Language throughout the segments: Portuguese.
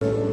Thank you.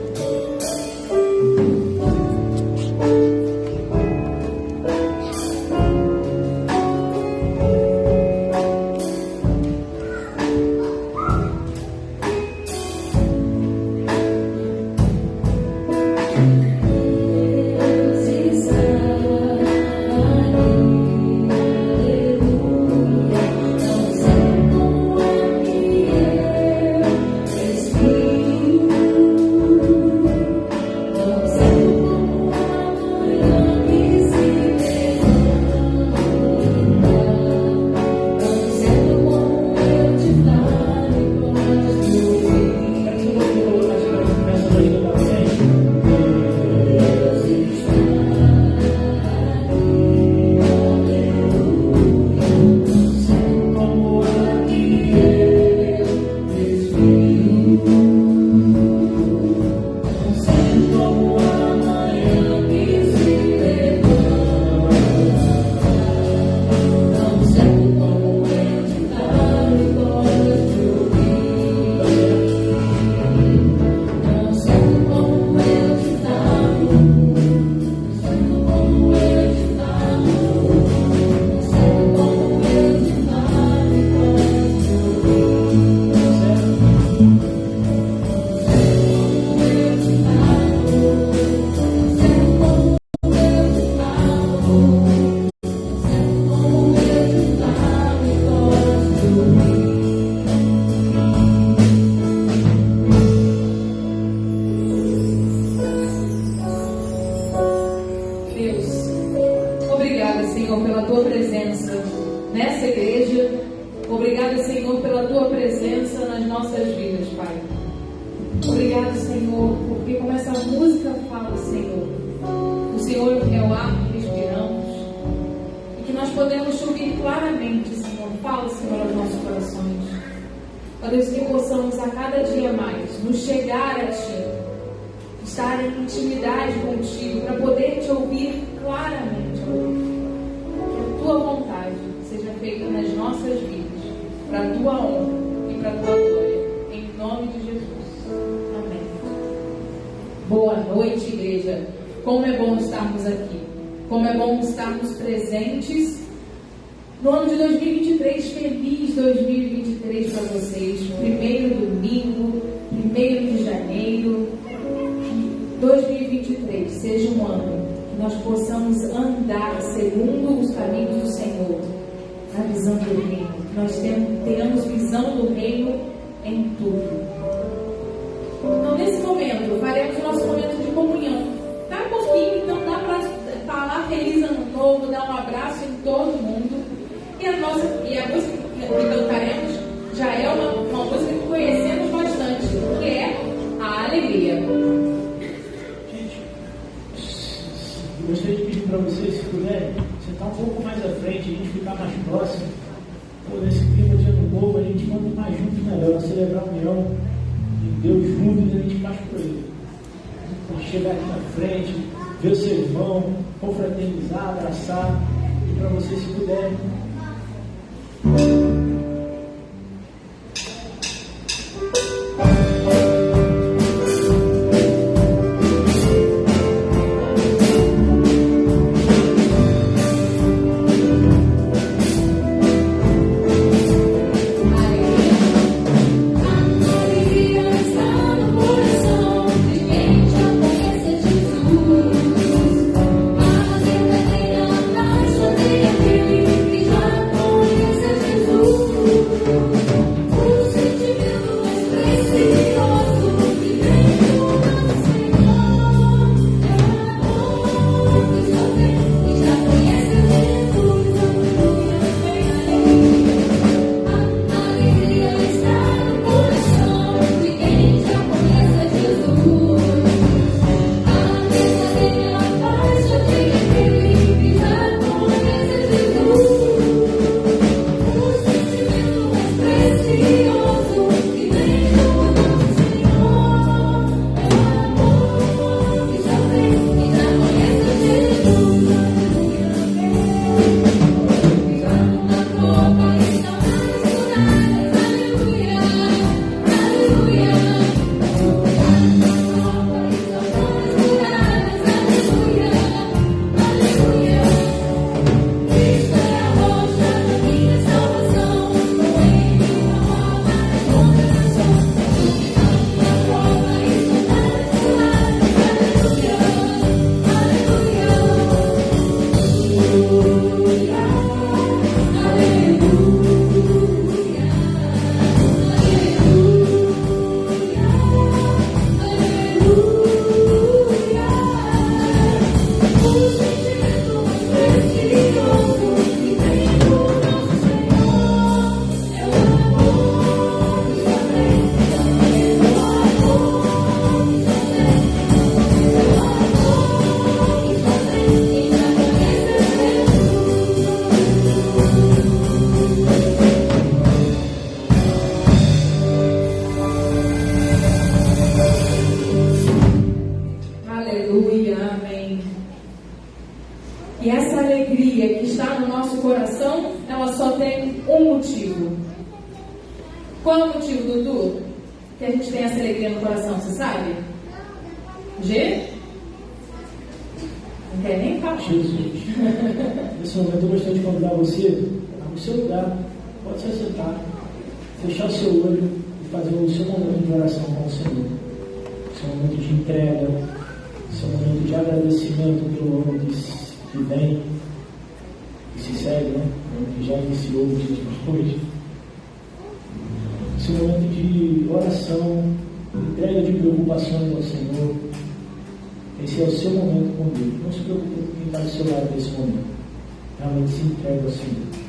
nosso coração, ela só tem um motivo. Qual é o motivo, Dudu? Que a gente tem essa alegria no coração, você sabe? Não quer nem falar. Jesus. Nesse momento eu gostaria de convidar você ao seu lugar. Pode se assentar, fechar o seu olho e fazer o seu momento de oração com o Senhor. Seu momento de entrega, seu momento de agradecimento pelo ano que vem, que se segue, né? O ano que já iniciou os últimos dias. Seu momento de oração, entrega de preocupações ao Senhor. Esse é o seu momento com Deus. Não se preocupe com quem está do seu lado nesse momento. Realmente se entrega ao Senhor.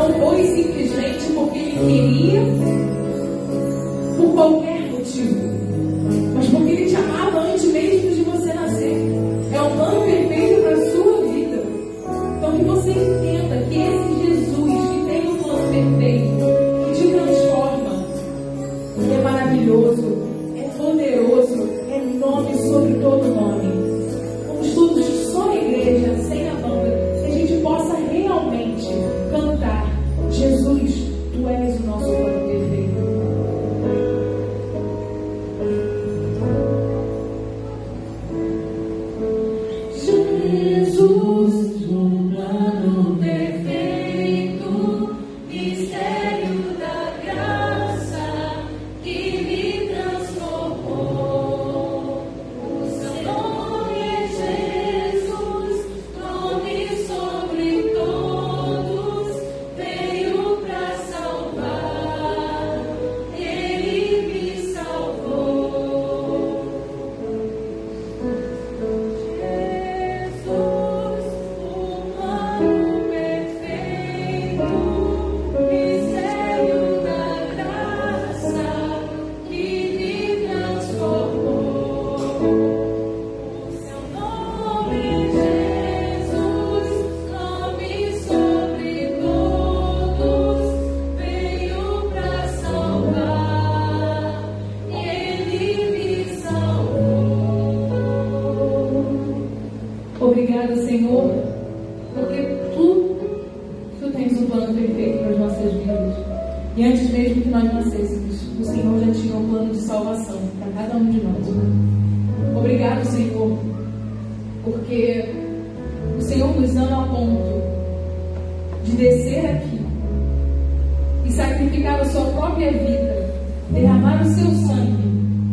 Não foi simplesmente porque Ele queria, por qualquer motivo, mas porque Ele te amava antes mesmo de você nascer. É um plano perfeito para a sua vida. Então que você entenda que esse Jesus que tem um plano perfeito, que te transforma, é maravilhoso, é poderoso, é nome sobre todo nome. Vamos todos só a igreja, sem a banda, que a gente possa realmente cantar: Jesus, Tu és o nosso plano perfeito. Jesus, o plano perfeito, mistério da graça que me transformou. O seu nome é Jesus, nome sobre todos, veio para salvar, Ele me salvou. Obrigada, Senhor, porque Tu tens um plano perfeito para as nossas vidas. E antes mesmo que nós nascêssemos, o Senhor já tinha um plano de salvação para cada um de nós. Obrigado, Senhor, porque o Senhor nos ama a ponto de descer aqui e sacrificar a sua própria vida, derramar o seu sangue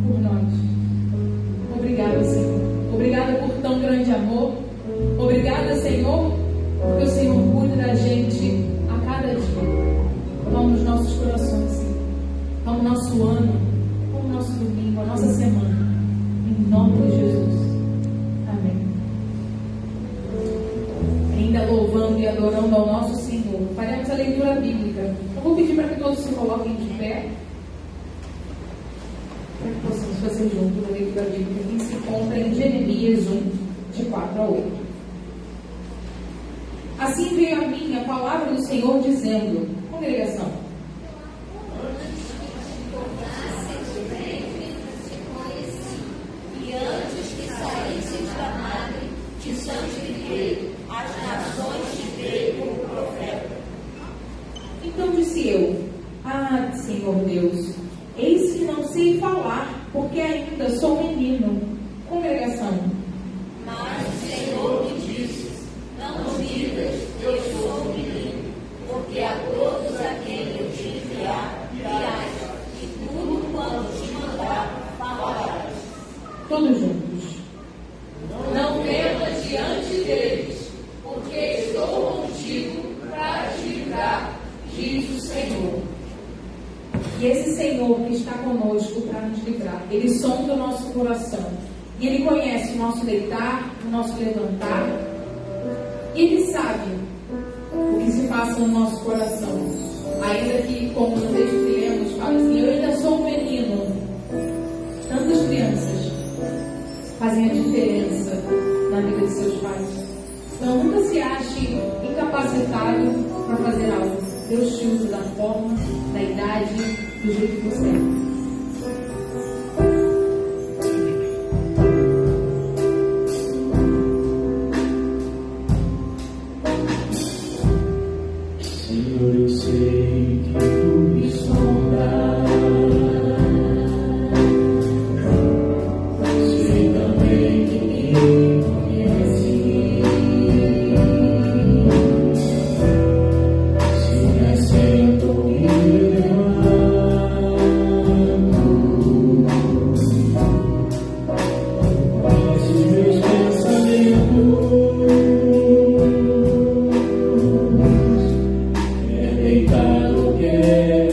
por nós. Obrigado, Senhor. Obrigada por tão grande amor. Obrigada, Senhor, porque o Senhor cuida da gente a cada dia. Toma os nossos corações, Senhor. Toma o nosso ano, toma o nosso domingo, a nossa semana. Em nome de Jesus. Amém. Ainda louvando e adorando ao nosso Senhor, faremos a leitura bíblica. Eu vou pedir para que todos se coloquem de pé, para que possamos fazer junto a leitura bíblica que se encontra em Jeremias 1, de 4 a 8. Assim veio a mim a palavra do Senhor dizendo: congregação, e antes que saísseis da madre, te santifiquei, as nações te veio como profeta. então disse eu: ah, Senhor Deus, eis que não sei falar, porque ainda sou menino. Congregação, Mas o Senhor me disse: não digas, eu sou menino, porque a todos a quem eu te enviar, dirás, e tudo quanto te mandar, falarás. todos juntos. Não temas diante deles, porque estou contigo para te livrar, diz o Senhor. E esse Senhor que está conosco para nos livrar, Ele sonda o nosso coração. E Ele conhece o nosso deitar, o nosso levantar. E Ele sabe o que se passa no nosso coração. Ainda que, como no texto que lemos, fala assim: eu ainda sou um menino. Tantas crianças fazem a diferença na vida de seus pais. Então nunca se ache incapacitado para fazer algo. Deus te usa da forma, da idade, do jeito que você é. Senhor, eu sei que Tu me sondas, sei também que me conheces. Se me assento e levanto, conheces meus pensamentos. Deitado quero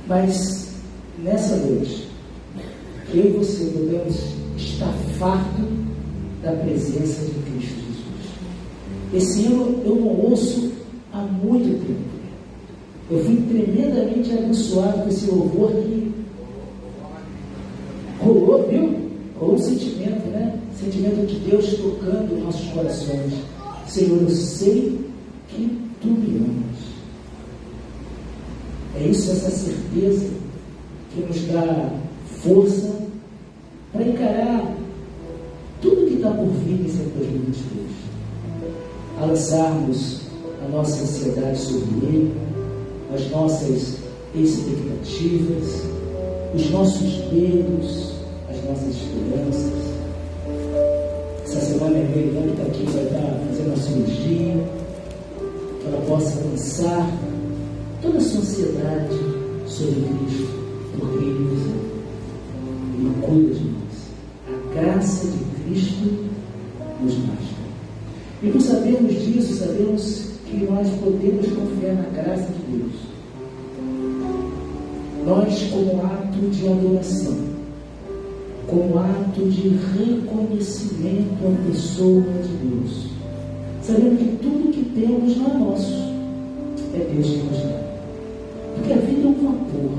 Mas nessa noite, eu e você podemos estar farto da presença de Cristo Jesus. Esse hino eu não ouço há muito tempo. Eu fui tremendamente abençoado com esse louvor que rolou, viu? Rolou um sentimento, né? Sentimento de Deus tocando nossos corações. Senhor, eu sei que Tu me amas. É isso, essa certeza que nos dá força para encarar tudo que está por vir nesse 2022. A lançarmos a nossa ansiedade sobre Ele, as nossas expectativas, os nossos medos, as nossas esperanças. Essa semana a irmã que está aqui vai estar fazendo a cirurgia, que ela possa lançar toda a sua ansiedade sobre Cristo, porque Ele cuida de nós. A graça de Cristo nos basta. E por sabermos disso, sabemos que nós podemos confiar na graça de Deus. Nós, como ato de adoração, como ato de reconhecimento à pessoa de Deus, sabemos que tudo que temos não é nosso, é Deus que nos dá. Porque a vida é um vapor.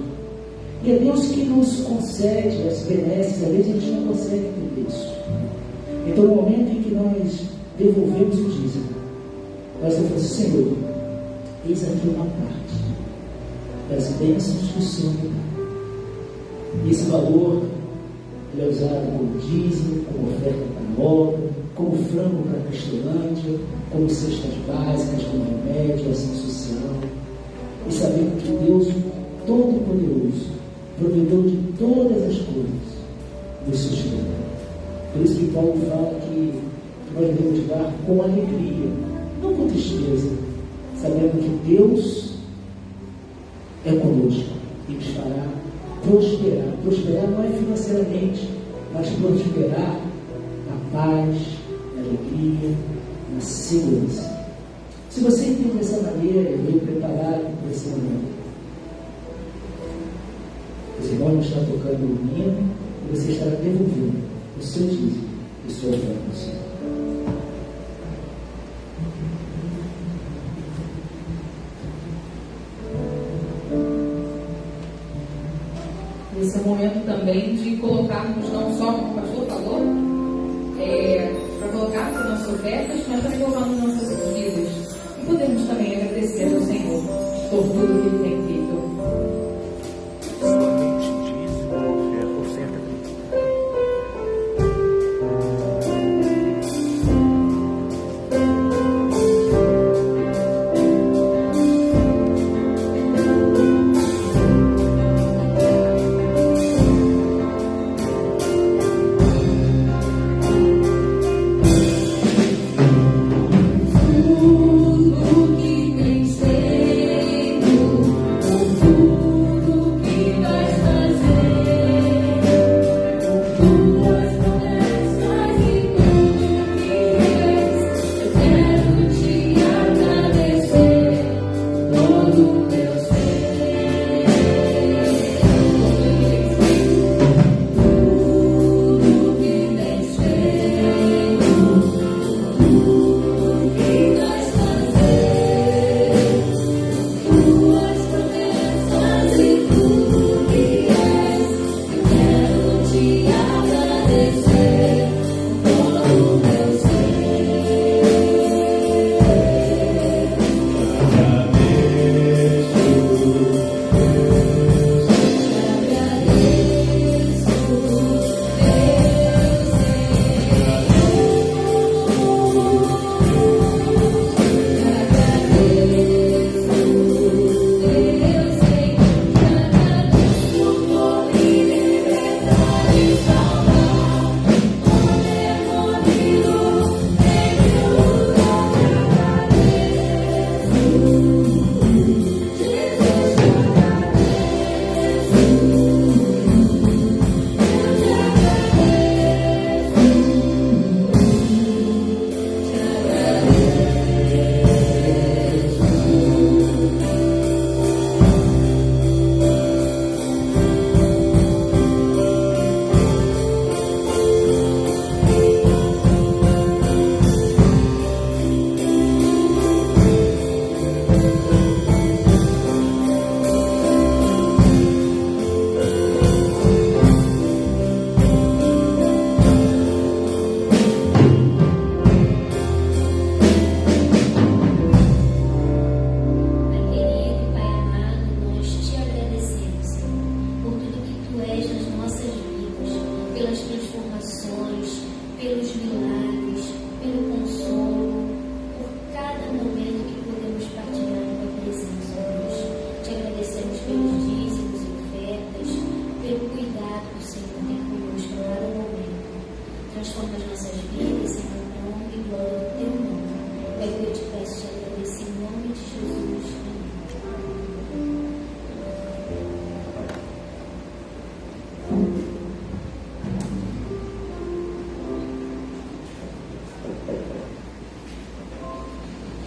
E é Deus que nos concede as benesses, às vezes a gente não consegue entender isso. Então, no momento em que nós devolvemos o dízimo, nós falamos, Senhor, eis aqui uma parte das bênçãos que o Senhor me dá. E esse valor ele é usado como dízimo, como oferta para a obra, como frango para a Cristolândia, como cestas básicas, como remédio, ação social. E sabemos que Deus Todo-Poderoso, provedor de todas as coisas, nos sustenta. Por isso que Paulo fala que nós devemos dar com alegria, não com tristeza, sabendo que Deus é conosco e nos fará prosperar. Prosperar não é financeiramente, mas prosperar na paz, na alegria, na segurança. Se você entende dessa maneira, eu venho preparado para esse momento. Os irmãos estão tocando o hino e você estará devolvendo o seu dízimo e sua oferta ao Senhor. Esse é o momento também de colocarmos, não só como o pastor falou, para colocarmos as nossas ofertas, mas também colocarmos nossas vidas. E podemos também agradecer ao Senhor por tudo que Ele tem feito.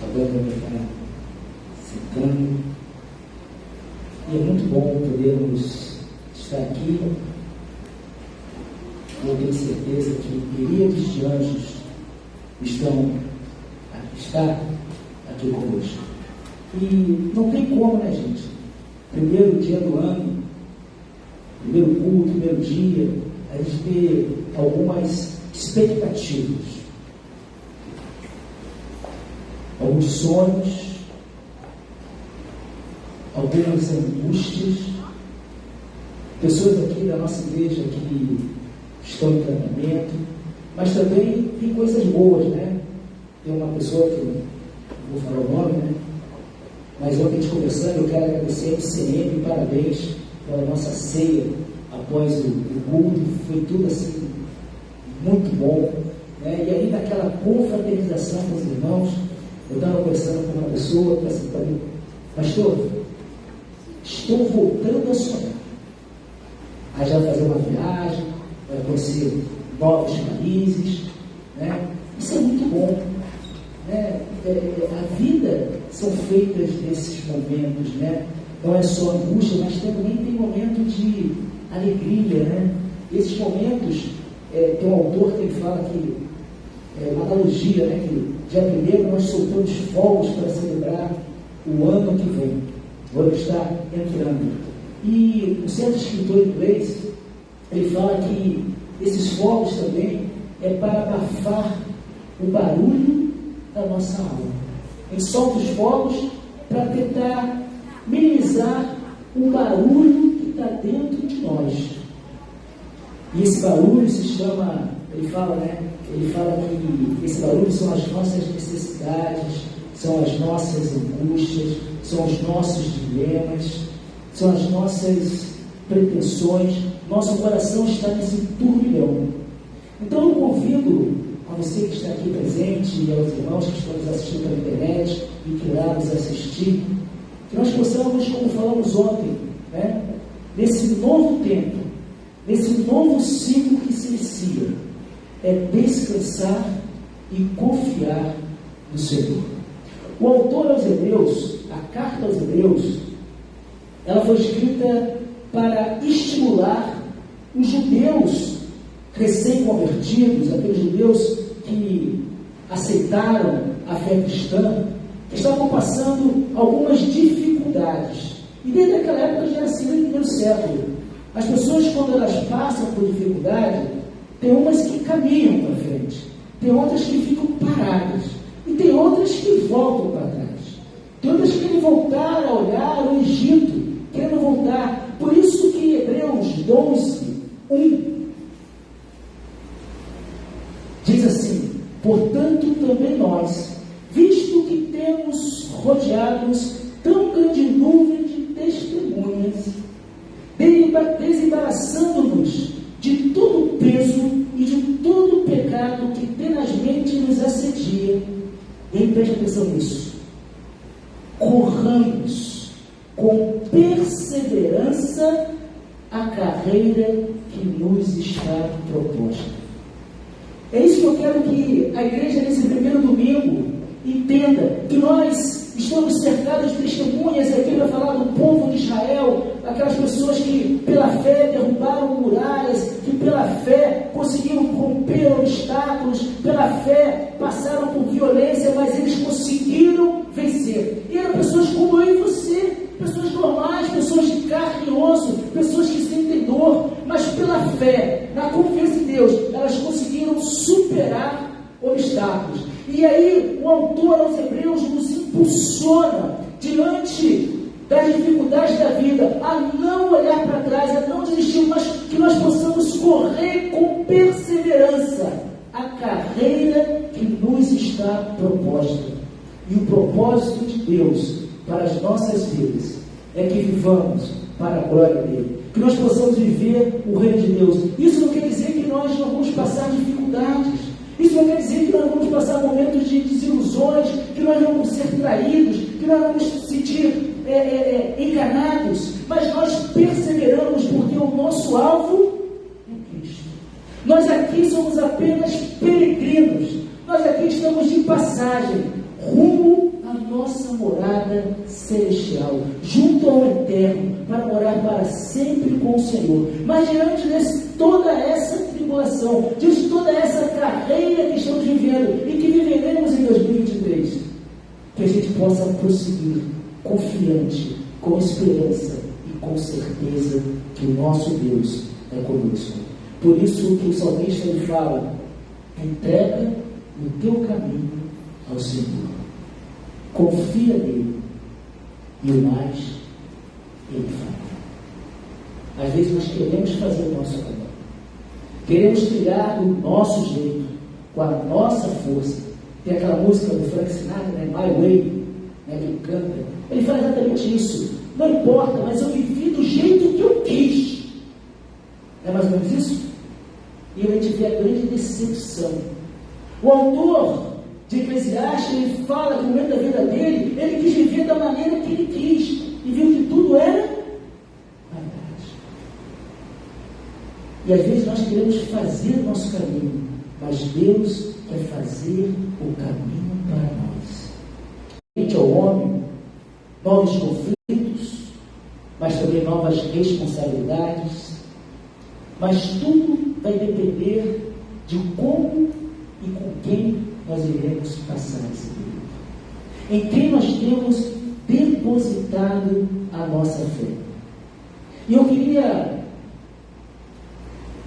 Agora vai sentando. E é muito bom podermos estar aqui. Eu tenho certeza que miríades de anjos está aqui conosco. E não tem como, né, gente? Primeiro dia do ano, primeiro culto, primeiro dia, a gente ter algumas expectativas, alguns sonhos, algumas angústias. Pessoas aqui da nossa igreja que estão em tratamento, mas também tem coisas boas, né? Tem uma pessoa que não vou falar o nome, né? Mas ontem a gente conversando, eu quero agradecer ao CM, parabéns pela nossa ceia após o culto, foi tudo assim, muito bom, né? E aí naquela confraternização com os irmãos, eu estava conversando com uma pessoa que assim para mim, pastor, estou voltando a sonhar. Aí já vai fazer uma viagem, vai conhecer novos países, né? Isso é muito bom, né? A vida são feitas desses momentos, né? Não é só angústia, mas também tem momento de alegria, né? Esses momentos, tem um autor que ele fala que uma analogia, né? Que dia 1º nós soltamos fogos para celebrar o ano que vem. O ano está entrando. E um certo escritor inglês, ele fala que esses fogos também é para abafar o barulho da nossa alma. Ele solta os fogos para tentar minimizar o barulho que está dentro de nós. E esse barulho se chama, ele fala que esse barulho são as nossas necessidades, são as nossas angústias, são os nossos dilemas, são as nossas pretensões. Nosso coração está nesse turbilhão. Então eu convido a você que está aqui presente e aos irmãos que estão nos assistindo pela internet e que irá nos assistir, que nós possamos, como falamos ontem, nesse novo tempo, nesse novo ciclo que se inicia, descansar e confiar no Senhor. O autor aos Hebreus, a carta aos Hebreus, ela foi escrita para estimular os judeus recém-convertidos, aqueles judeus que aceitaram a fé cristã, que estavam passando algumas dificuldades. E desde aquela época já era assim no primeiro século. As pessoas, quando elas passam por dificuldade, tem umas que caminham para frente, tem outras que ficam paradas, e tem outras que voltam para trás. Tem outras que querem voltar a olhar o Egito, querendo voltar. Por isso que Hebreus 12, 1 diz assim: portanto também nós, visto que temos rodeados tão grande nuvem de testemunhas, desembaraçando-nos de todo o peso e de todo o pecado que tenazmente nos assedia. E aí preste atenção nisso. Corramos com perseverança a carreira que nos está proposta. É isso que eu quero que a igreja, nesse primeiro domingo, entenda, que nós estamos cercados de testemunhas aqui para falar do povo de Israel, aquelas pessoas que pela fé derrubaram muralhas, que pela fé conseguiram romper obstáculos, pela fé passaram por violência, mas eles conseguiram vencer. E eram pessoas como eu e você, pessoas normais, pessoas de carne e osso, pessoas que sentem dor, mas pela fé, na confiança em Deus, elas conseguiram superar obstáculos. E aí o autor aos Hebreus nos impulsiona diante das dificuldades da vida a não olhar para trás, a não desistir, mas que nós possamos correr com perseverança a carreira que nos está proposta. E o propósito de Deus para as nossas vidas é que vivamos para a glória dele, que nós possamos viver o reino de Deus. Isso não quer dizer que nós não vamos passar dificuldades, isso não quer dizer que nós não vamos passar momentos de desilusões, que nós não vamos ser traídos, que nós não vamos se sentir enganados, mas nós perseveramos porque o nosso alvo é Cristo. Nós aqui somos apenas peregrinos, nós aqui estamos de passagem, rumo à nossa morada celestial, junto ao Eterno, para morar para sempre com o Senhor. Mas diante de toda essa tribulação, diante de toda essa carreira que estamos vivendo e que viveremos em 2023, que a gente possa prosseguir confiante, com esperança e com certeza que o nosso Deus é conosco. Por isso que o salmista ele fala: entrega o teu caminho ao Senhor, confia nele e o mais ele fará. Às vezes nós queremos fazer o nosso caminho, queremos trilhar do nosso jeito, com a nossa força. Tem aquela música do Frank Sinatra, My Way, que ele canta. Ele fala exatamente isso. Não importa, mas eu vivi do jeito que eu quis. É mais ou menos isso? E a gente vê a grande decepção. O autor de Eclesiastes, ele fala que no momento da vida dele, ele quis viver da maneira que ele quis e viu que tudo era vaidade. E às vezes nós queremos fazer o nosso caminho, mas Deus quer fazer o caminho para nós. Frente ao homem, novos conflitos, mas também novas responsabilidades, mas tudo vai depender de como e com quem nós iremos passar esse período, em quem nós temos depositado a nossa fé. E eu queria,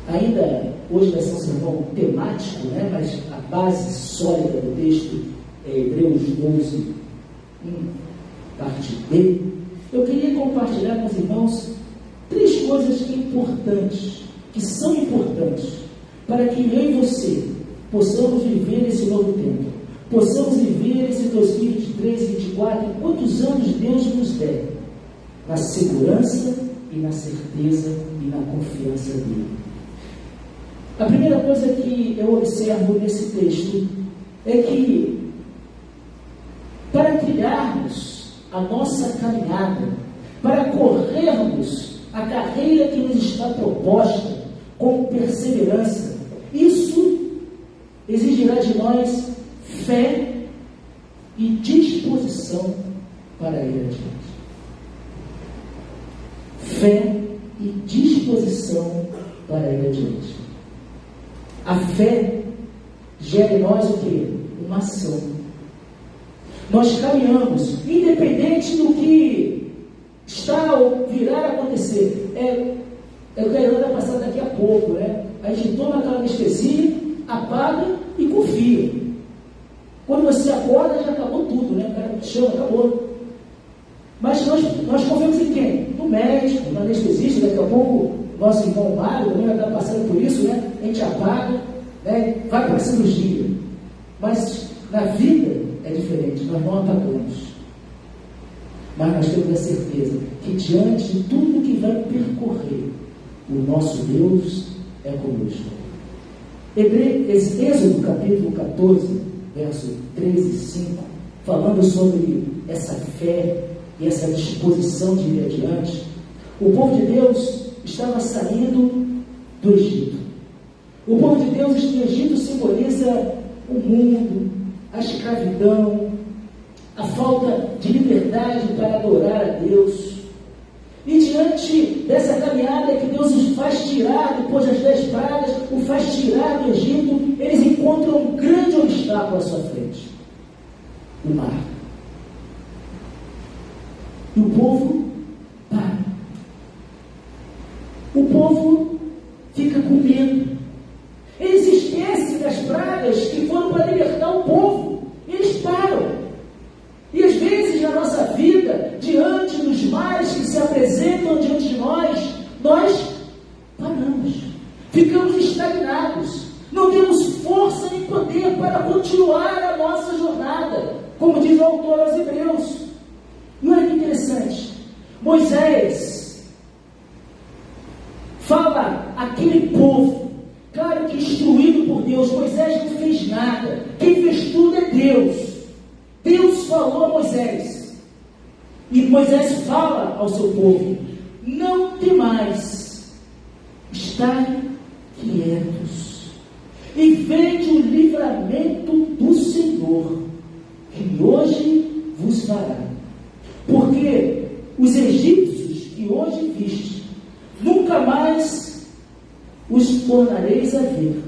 ainda hoje vai ser um sermão temático, né? Mas a base sólida do texto é Hebreus 12, parte B. Eu queria compartilhar com os irmãos 3 coisas importantes, que são importantes, para que eu e você possamos viver esse novo tempo, possamos viver esse 2023, 2024, quantos anos Deus nos der, na segurança e na certeza e na confiança dele. A primeira coisa que eu observo nesse texto é que, para trilharmos a nossa caminhada, para corrermos a carreira que nos está proposta com perseverança, isso exigirá de nós fé e disposição para ir adiante. Fé e disposição para ir adiante. A fé gera em nós o quê? Uma ação. Nós caminhamos, independente do que está ou virá a acontecer. Eu quero andar passar daqui a pouco, né? A gente toma aquela anestesia, apaga e confia. Quando você acorda, já acabou tudo, né? O cara chama, acabou. Mas nós confiamos em quem? No médico, no anestesista. Daqui a pouco, nosso irmão Mário também vai estar passando por isso, né? A gente apaga, né? Vai para a cirurgia. Mas na vida é diferente, nós não apagamos. Mas nós temos a certeza que diante de tudo que vai percorrer, o nosso Deus é conosco. Êxodo capítulo 14, verso 13 e 5, falando sobre essa fé e essa disposição de ir adiante, o povo de Deus estava saindo do Egito. O povo de Deus no Egito simboliza o mundo, a escravidão, a falta de liberdade para adorar a Deus. E diante dessa caminhada que Deus os faz tirar, depois das 10 pragas, o faz tirar do Egito, eles encontram um grande obstáculo à sua frente: o mar. E o povo para. O povo fica com medo. Eles esquecem das pragas que foram para libertar o povo. Eles param. E às vezes na nossa vida, diante dos males que se apresentam diante de nós paramos. Ficamos estagnados. Não temos força nem poder para continuar a nossa jornada. Como diz o autor aos Hebreus. E olha que interessante. Moisés fala àquele povo, claro que instruído por Deus. Moisés não fez nada. Quem fez tudo é Deus. Deus falou a Moisés. E Moisés fala ao seu povo: não temais, estai quietos, e vede o livramento do Senhor, que hoje vos fará. Porque os egípcios que hoje viste, nunca mais os tornareis a ver.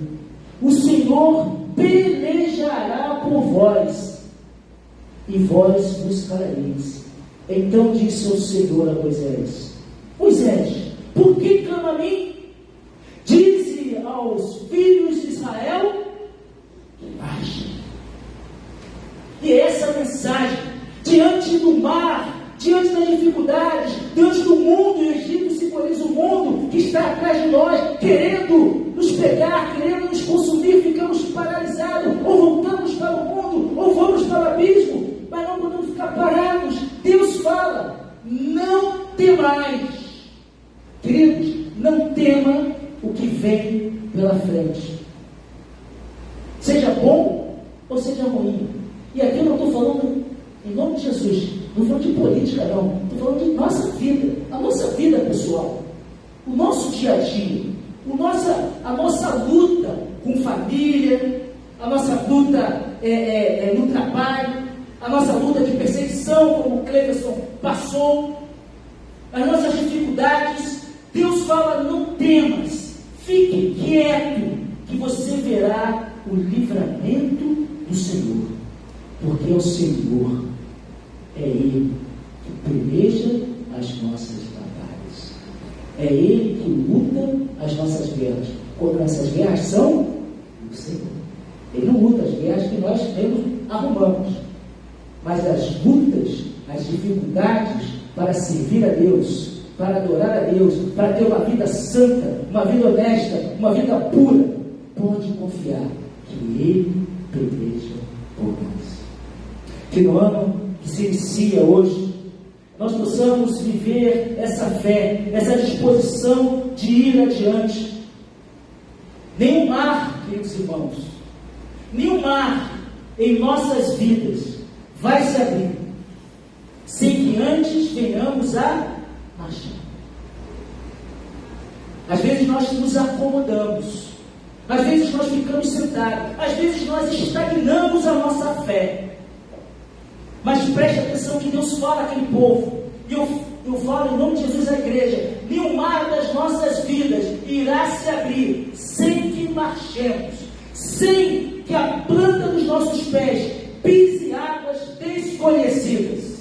O Senhor pelejará por vós, e vós buscareis. Então disse o Senhor a Moisés: Moisés, por que clama a mim? Dize aos filhos de Israel que marchem. E essa mensagem, diante do mar, diante das dificuldades, diante do mundo, o Egito simboliza o mundo que está atrás de nós, querendo nos pegar, querendo nos consumir, ficamos paralisados, ou voltamos para o mundo, ou vamos para o abismo, mas não podemos ficar parados. Deus fala: não temais. Queridos, não tema o que vem pela frente, seja bom ou seja ruim. E aqui eu não estou falando em nome de Jesus, não estou falando de política não, estou falando de nossa vida, a nossa vida pessoal, o nosso dia a dia, a nossa luta com família, a nossa luta no trabalho, a nossa luta de perseguição, como o Cleverson passou, as nossas dificuldades. Deus fala: não temas, fique quieto, que você verá o livramento do Senhor, porque é o Senhor, é Ele que peleja as nossas batalhas. É Ele que luta as nossas guerras. Quando essas guerras são do Senhor. Ele não luta as guerras que nós mesmos arrumamos. Mas as lutas, as dificuldades para servir a Deus, para adorar a Deus, para ter uma vida santa, uma vida honesta, uma vida pura, pode confiar que Ele peleja por nós. Que no ano que se inicia hoje, nós possamos viver essa fé, essa disposição de ir adiante. Nenhum mar, queridos irmãos, nenhum mar em nossas vidas vai se abrir sem que antes venhamos a marchar. Às vezes nós nos acomodamos, às vezes nós ficamos sentados, às vezes nós estagnamos a nossa fé. Mas preste atenção que Deus fala àquele povo, e eu falo em nome de Jesus à igreja: nenhum mar das nossas vidas irá se abrir sem que marchemos, sem que a planta dos nossos pés pise águas desconhecidas.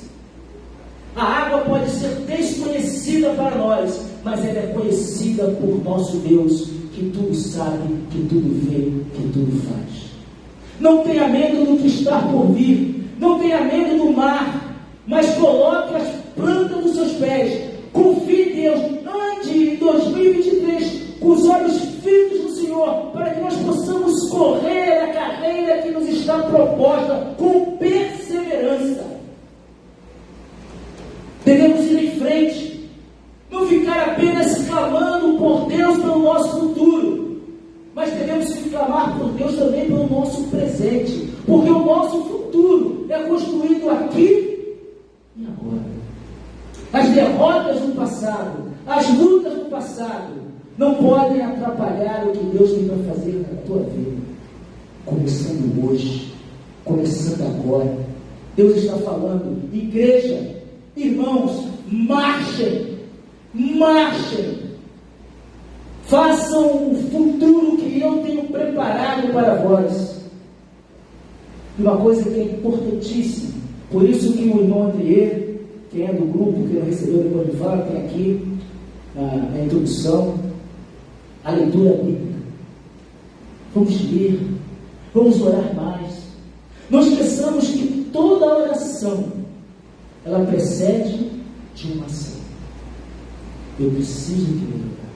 A água pode ser desconhecida para nós, mas ela é conhecida por nosso Deus, que tudo sabe, que tudo vê, que tudo faz. Não tenha medo do que está por vir, não tenha medo do mar, mas coloque as plantas dos seus pés, confie em Deus, ande em 2023 com os olhos firmes no Senhor, para que nós possamos correr a carreira que nos está proposta com perseverança. Devemos ir em frente, não ficar apenas clamando por Deus pelo nosso futuro, mas devemos clamar por Deus também pelo nosso presente, porque o nosso futuro é construído aqui e agora. As derrotas do passado, as lutas do passado, não podem atrapalhar o que Deus tem para fazer na tua vida, começando hoje, começando agora. Deus está falando: igreja, irmãos, marchem, façam o futuro que eu tenho preparado para vós. E uma coisa que é importantíssima, por isso que o irmão André, quem é do grupo, que não recebeu depois de fala, tem aqui na introdução a leitura bíblica. Vamos ler, vamos orar mais. Não esqueçamos que toda oração ela precede de uma ação. Eu preciso de melhorar.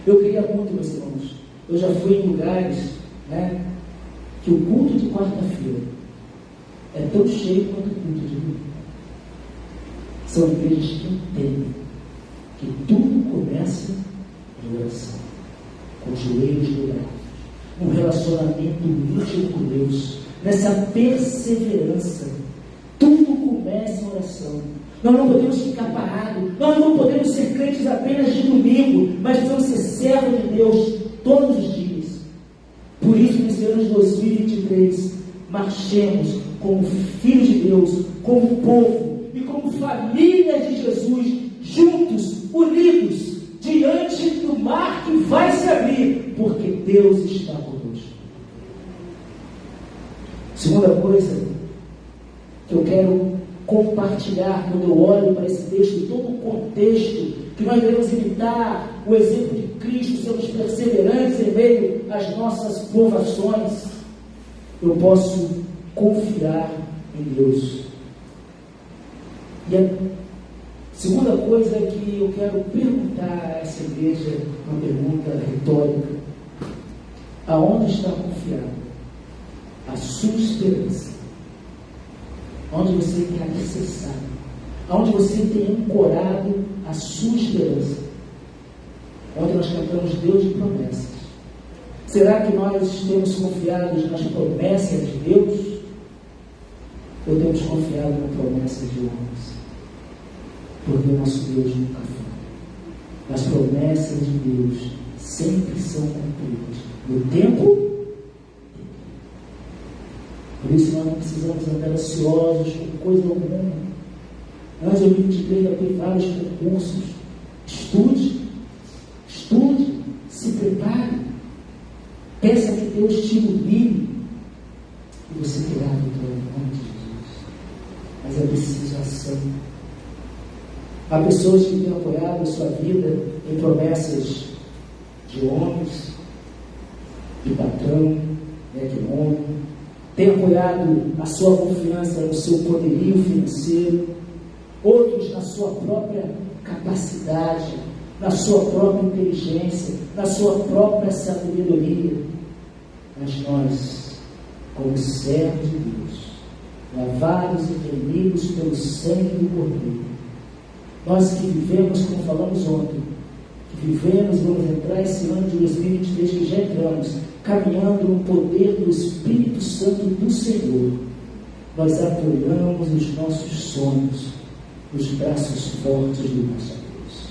Eu queria muito, meus irmãos, eu já fui em lugares, que o culto de quarta-feira é tão cheio quanto o culto de domingo. São igrejas que entendem que tudo começa em oração, com os joelhos dobrados, um relacionamento íntimo com Deus, nessa perseverança. Tudo começa em oração. Nós não podemos ficar parados, nós não podemos ser crentes apenas de domingo, mas precisamos ser servos de Deus todos os dias. Por isso, nesse ano de 2023, marchemos como filhos de Deus, como povo e como família de Jesus, juntos, unidos, diante do mar que vai se abrir, porque Deus está conosco. Segunda coisa que eu quero compartilhar quando eu olho para esse texto, todo o contexto, que nós devemos imitar o exemplo de Cristo, sermos perseverantes em meio às nossas provações. Eu posso confiar em Deus. E a segunda coisa que eu quero perguntar a essa igreja, uma pergunta retórica: aonde está confiado a sua esperança? Onde você tem alicerçado, onde você tem ancorado a sua esperança. Onde nós cantamos Deus de promessas. Será que nós temos confiado nas promessas de Deus? Ou temos confiado nas promessas de homens? Porque o nosso Deus nunca falha. As promessas de Deus sempre são cumpridas no tempo. Por isso nós não precisamos andar ansiosos com coisa alguma. Antes eu me dediquei a ter vários concursos. Estude, se prepare, peça que Deus te ilumine e você terá a vitória em nome de Jesus. Mas é preciso ação. Há pessoas que têm apoiado a sua vida em promessas de homens, de patrão, de homem, têm apoiado a sua confiança no seu poderio financeiro, outros na sua própria capacidade, na sua própria inteligência, na sua própria sabedoria. Mas nós, como servos de Deus, lavados e remidos pelo sangue do Cordeiro, nós que vivemos, como falamos ontem, que vivemos, vamos entrar esse ano de 2023, que já entramos, caminhando no poder do Espírito Santo do Senhor, nós apoiamos os nossos sonhos nos braços fortes do nosso Deus.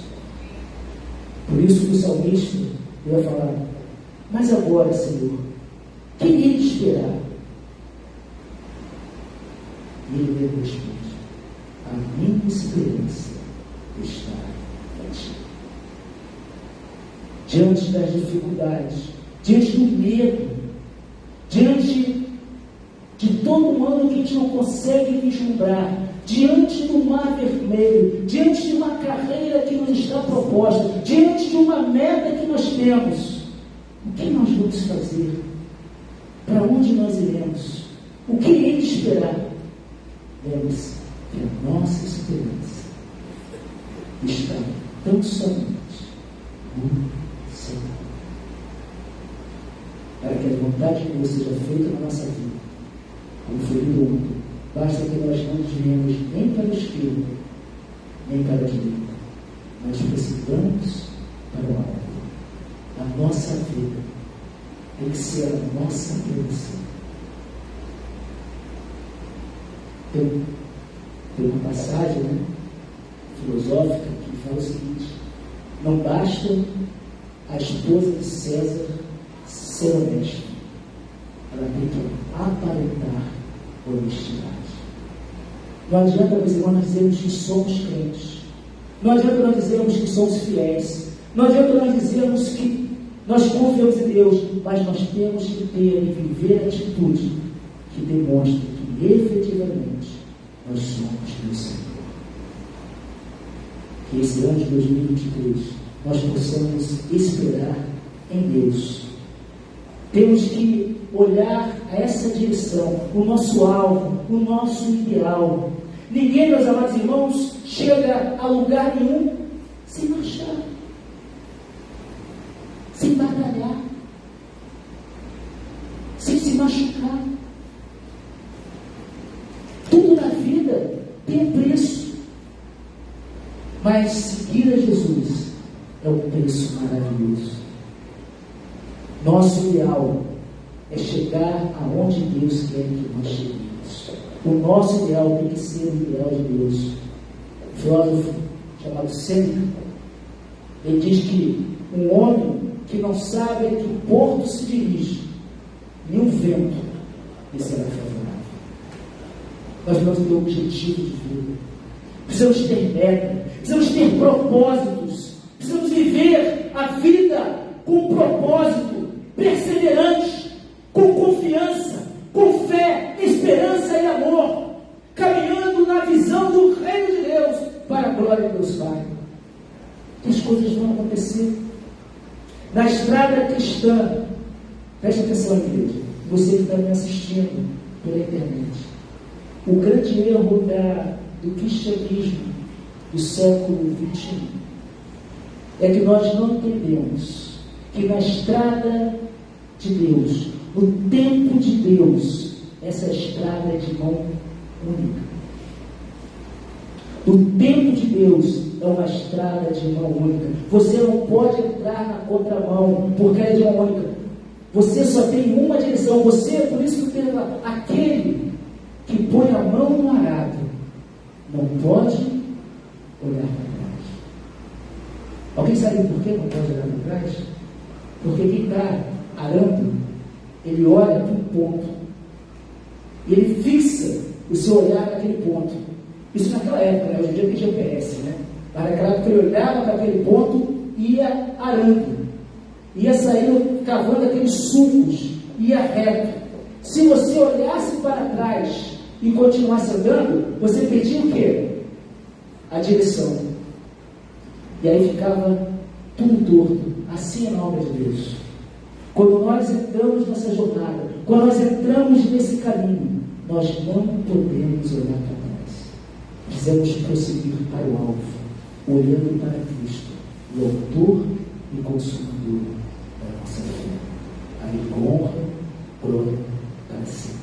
Por isso que o salmista vai falar: mas agora, Senhor, quem ele esperar? E ele responde: a minha esperança está em ti. Diante das dificuldades, diante do medo, diante de todo um ano que a gente não consegue vislumbrar, diante do mar vermelho, diante de uma carreira que nos está proposta, diante de uma meta que nós temos, o que nós vamos fazer? Para onde nós iremos? O que ele esperar? Lembre-se que a nossa esperança está tão somente no Senhor, para que a vontade de Deus seja feita na nossa vida, como foi do ontem. Basta que nós não desviemos nem para a esquerda, nem para a direita, mas precisamos para o alto. A nossa vida tem que ser a nossa bênção. Tem uma passagem, filosófica que fala o seguinte: não basta a esposa de César ser honesta, ela tem que aparentar honestidade. Não adianta, meus irmãos, nós dizermos que somos crentes, não adianta nós dizermos que somos fiéis, não adianta nós dizermos que nós confiamos em Deus, mas nós temos que ter e viver a atitude que demonstre que efetivamente nós somos do Senhor. Que esse ano de 2023 nós possamos esperar em Deus. Temos que olhar a essa direção, o nosso alvo, o nosso ideal. Ninguém, meus amados irmãos, chega a lugar nenhum sem marchar, sem batalhar, sem se machucar. Tudo na vida tem preço, mas seguir a Jesus é um preço maravilhoso. Nosso ideal é chegar aonde Deus quer que nós cheguemos. O nosso ideal tem que ser o ideal de Deus. Um filósofo chamado Sêneca, ele diz que um homem que não sabe a que porto se dirige, nenhum vento lhe será favorável. Nós precisamos ter objetivo de vida, precisamos ter meta, precisamos ter propósitos, precisamos viver a vida com propósito, perseverante, com confiança, com fé, esperança e amor, caminhando na visão do reino de Deus, para a glória de Deus Pai. Que as coisas vão acontecer. Na estrada cristã, preste atenção, igreja, você que está me assistindo pela internet, o grande erro do cristianismo do século XXI é que nós não entendemos que na estrada de Deus, no tempo de Deus, essa estrada é de mão única. O tempo de Deus é uma estrada de mão única. Você não pode entrar na contramão, porque ela é de mão única. Você só tem uma direção. Você, por isso que tem aquele que põe a mão no arado, não pode olhar para trás. Alguém sabe por que não pode olhar para trás? Porque quem está arando, ele olha para um ponto, e ele fixa o seu olhar naquele ponto. Isso naquela época, hoje em dia tem GPS, Mas naquela época ele olhava para aquele ponto e ia arando, ia saindo, cavando aqueles sulcos, ia reto. Se você olhasse para trás e continuasse andando, você perdia o quê? A direção. E aí ficava tudo torto. Assim é na obra de Deus. Quando nós entramos nessa jornada, quando nós entramos nesse caminho, nós não podemos olhar para trás. Precisamos prosseguir para o alvo, olhando para Cristo, o autor e consumador da nossa fé. A Ele honra, glória para sempre.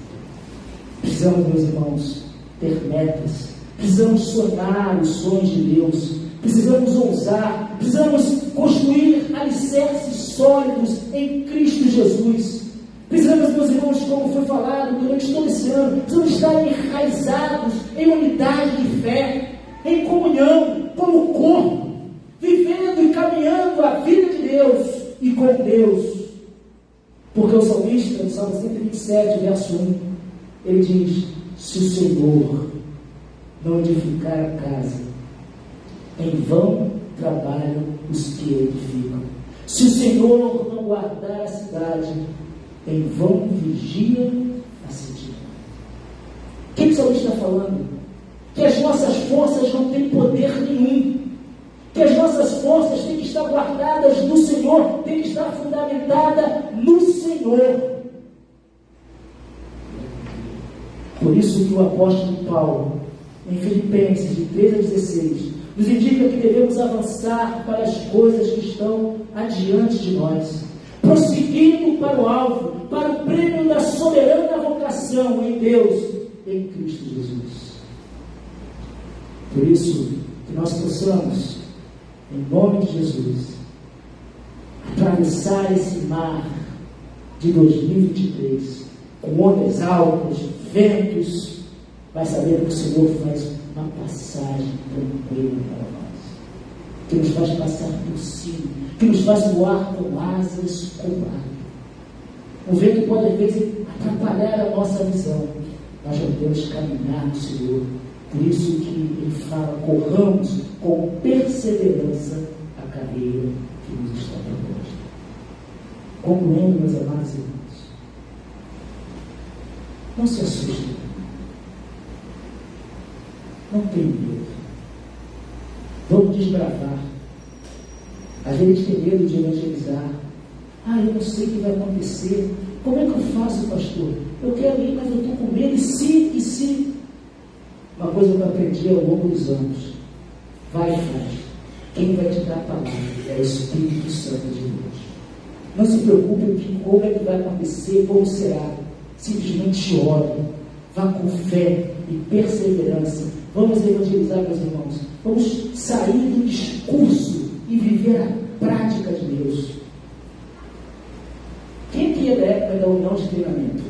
Precisamos, meus irmãos, ter metas. Precisamos sonhar os sonhos de Deus. Precisamos ousar. Precisamos construir alicerces sólidos em Cristo Jesus. Precisamos, meus irmãos, como foi falado durante todo esse ano, precisamos estar enraizados em unidade de fé, em comunhão, como corpo, vivendo e caminhando a vida de Deus e com Deus. Porque o salmista, no Salmo 127, verso 1, ele diz: se o Senhor não edificar a casa, em vão trabalham os que edificam. Se o Senhor não guardar a cidade, em vão vigia a cidade. O que o salmista está falando? Que as nossas forças não têm poder nenhum. Que as nossas forças têm que estar guardadas no Senhor, têm que estar fundamentadas no Senhor. Por isso que o apóstolo Paulo, em Filipenses, de 13 a 16, nos indica que devemos avançar para as coisas que estão adiante de nós, prosseguindo para o alvo, para o prêmio da soberana vocação em Deus, em Cristo Jesus. Por isso, que nós possamos, em nome de Jesus, atravessar esse mar de 2023 com ondas altas, ventos, mas sabendo que o Senhor faz uma passagem tranquila para nós, que nos faz passar por cima, que nos faz voar com asas como águia. O vento pode às vezes atrapalhar a nossa visão, mas podemos caminhar no Senhor. Por isso que Ele fala: corramos com perseverança a carreira que nos está proposta. Concluindo, meus amados irmãos, não se assustem, não tenham medo, vamos desbravar. A gente tem medo de evangelizar. Eu não sei o que vai acontecer, como é que eu faço, pastor? Eu quero ir, mas eu estou com medo, e se? Uma coisa que eu aprendi ao longo dos anos: vai e faz. Quem vai te dar a palavra é o Espírito Santo de Deus. Não se preocupe com como é que vai acontecer, como será. Simplesmente ore, vá com fé e perseverança. Vamos evangelizar, meus irmãos. Vamos sair do discurso e viver a prática de Deus. Quem aqui é da época da união de treinamento?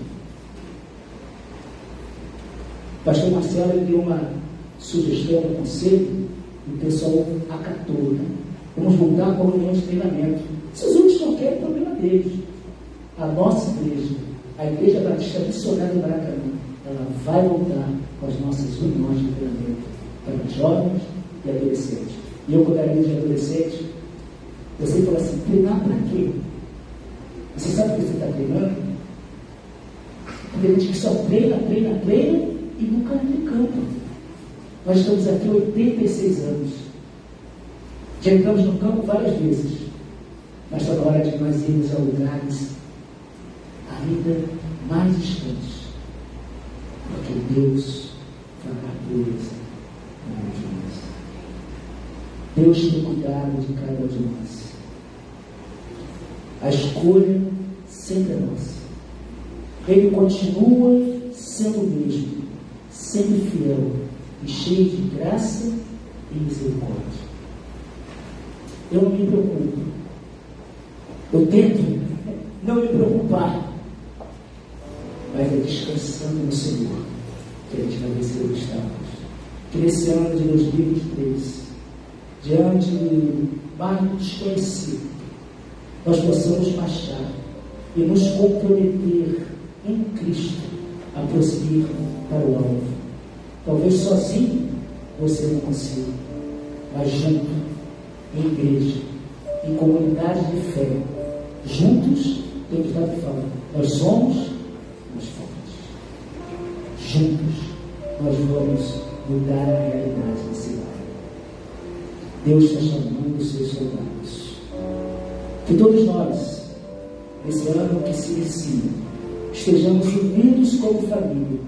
O pastor Marcelo, ele deu uma sugestão no conselho e o pessoal acatou, né? Vamos voltar com a união de treinamento. Se os outros não querem, é problema deles. A nossa igreja, a Igreja Batista Missionária do Maracanã, ela vai voltar com as nossas uniões de treinamento para jovens e adolescentes. E eu, quando era de adolescente, eu sempre falo assim: treinar para quê? Você sabe o que você está treinando? Porque a gente que só treina e nunca entra em campo. Nós estamos aqui há 86 anos. Já entramos no campo várias vezes, mas está na hora de nós irmos a lugares ainda mais distantes, porque Deus fará coisa no meio de nós. Deus tem cuidado de cada um de nós. A escolha sempre é nossa. Ele continua sendo o mesmo, sempre fiel e cheio de graça e misericórdia. Eu não me preocupo. Eu tento não me preocupar, mas é descansando no Senhor que a gente vai vencer os obstáculos. Que nesse ano de 2023, diante do mar desconhecido, nós possamos marchar e nos comprometer em Cristo a prosseguir para o alvo. Talvez sozinho você não consiga, mas junto, em igreja, em comunidade de fé, juntos, tem que estar falando, nós somos mais fortes. Juntos, nós vamos mudar a realidade desse lugar. Deus está chamando os seus soldados. Que todos nós, nesse ano que se inicia, estejamos unidos como família,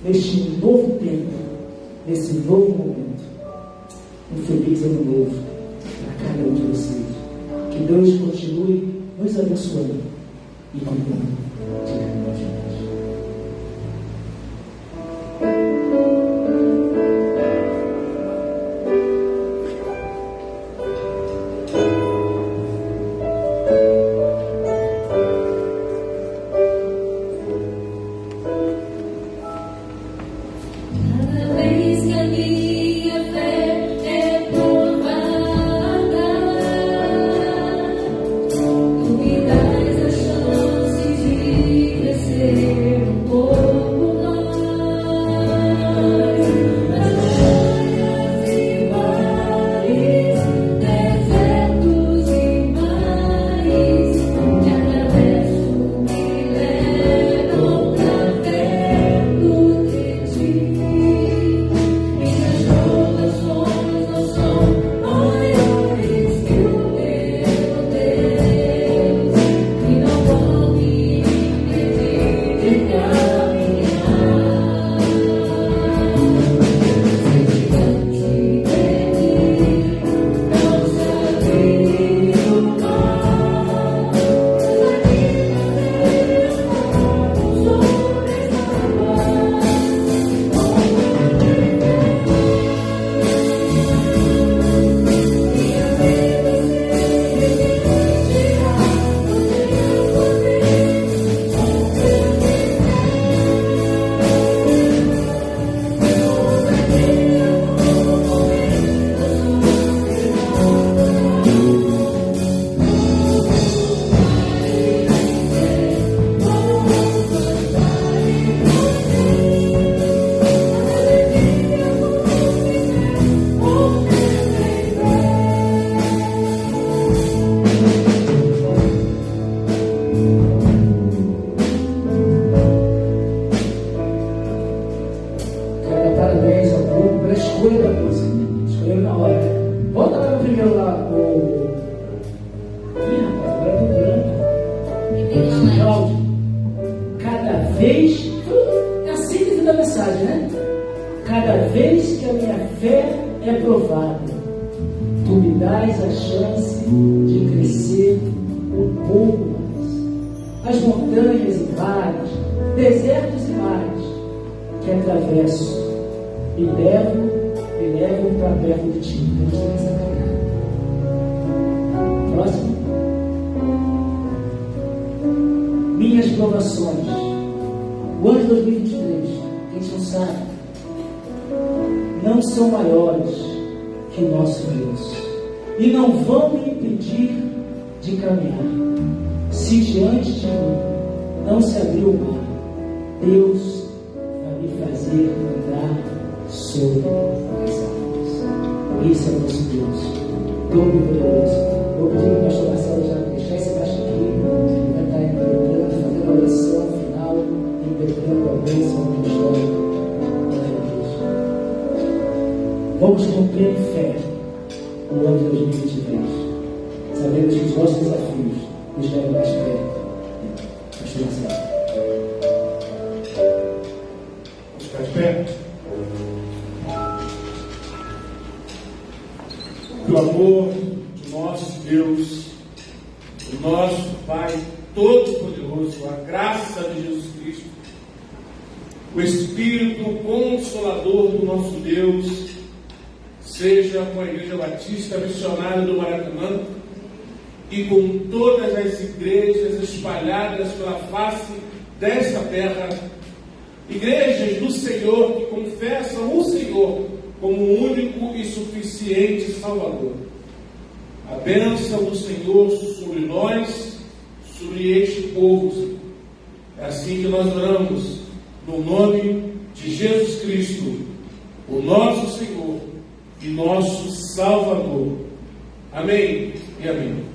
neste novo tempo, nesse novo momento. Um feliz ano novo para cada um de vocês. Que Deus continue nos abençoando e cuidando de nós. Minhas provações, o ano de 2023, quem não sabe, não são maiores que o nosso Deus e não vão me impedir de caminhar. Se diante de mim não se abrir o mar, Deus vai me fazer andar sobre as águas. Esse é o nosso Deus, todo-poderoso. Eu pedi para o pastor Marcelo já deixar esse baixo aqui, ele vai estar interpretando, fazendo a oração final, interpretando a bênção do histórico. Vamos cumprir em fé o ano de 2023, sabendo que os nossos desafios nos levam mais perto. Pastor Marcelo. Vamos ficar de pé? O amor do nosso Deus, o nosso Pai Todo-Poderoso, a graça de Jesus Cristo, o Espírito Consolador do nosso Deus, seja com a Igreja Batista Missionária do Maracanã e com todas as igrejas espalhadas pela face desta terra, igrejas do Senhor que confessam o Senhor como o único e suficiente Salvador. A bênção do Senhor sobre nós, sobre este povo. É assim que nós oramos, no nome de Jesus Cristo, o nosso Senhor e nosso Salvador. Amém e amém.